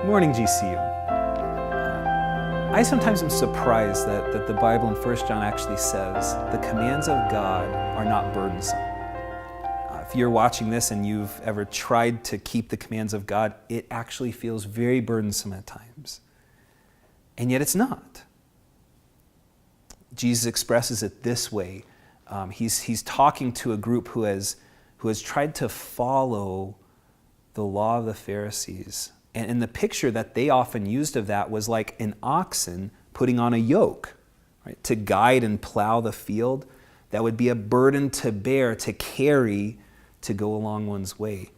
Morning, GCU. I sometimes am surprised that the Bible in 1 John actually says the commands of God are not burdensome. If you're watching this and you've ever tried to keep the commands of God, it actually feels very burdensome at times. And yet it's not. Jesus expresses it this way. He's talking to a group who has tried to follow the law of the Pharisees. And the picture that they often used of that was like an oxen putting on a yoke, right, to guide and plow the field. That would be a burden to bear, to carry, to go along one's way.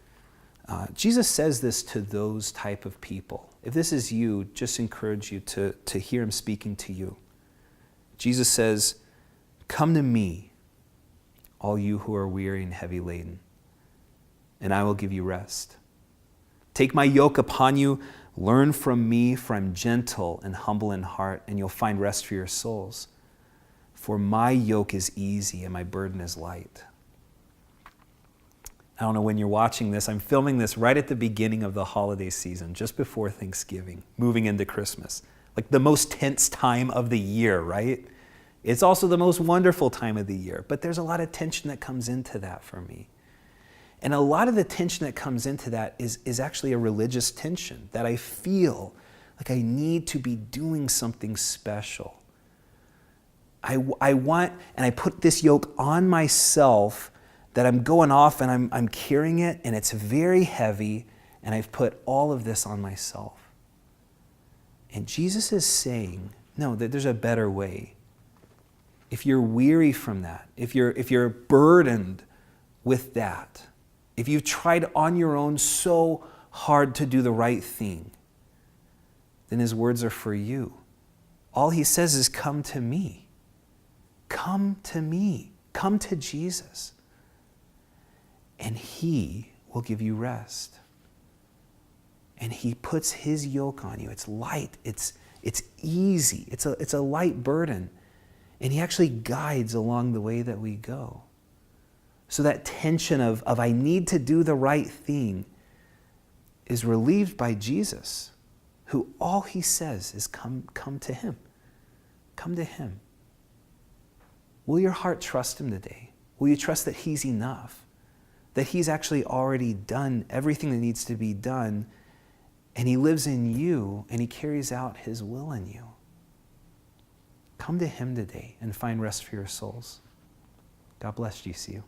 Jesus says this to those type of people. If this is you, just encourage you to hear him speaking to you. Jesus says, "Come to me, all you who are weary and heavy laden, and I will give you rest. Take my yoke upon you, learn from me, for I'm gentle and humble in heart, and you'll find rest for your souls. For my yoke is easy and my burden is light." I don't know when you're watching this. I'm filming this right at the beginning of the holiday season, just before Thanksgiving, moving into Christmas. Like the most tense time of the year, right? It's also the most wonderful time of the year, but there's a lot of tension that comes into that for me. And a lot of the tension that comes into that is actually a religious tension, that I feel like I need to be doing something special. I want, and I put this yoke on myself that I'm going off and I'm carrying it, and it's very heavy, and I've put all of this on myself. And Jesus is saying, no, that there's a better way. If you're weary from that, if you're burdened with that, if you've tried on your own so hard to do the right thing, then his words are for you. All he says is, come to me. Come to me. Come to Jesus. And he will give you rest. And he puts his yoke on you. It's light. It's easy. It's a light burden. And he actually guides along the way that we go. So that tension of I need to do the right thing is relieved by Jesus, who all he says is come to him. Come to him. Will your heart trust him today? Will you trust that he's enough? That he's actually already done everything that needs to be done, and he lives in you, and he carries out his will in you? Come to him today and find rest for your souls. God bless GCU.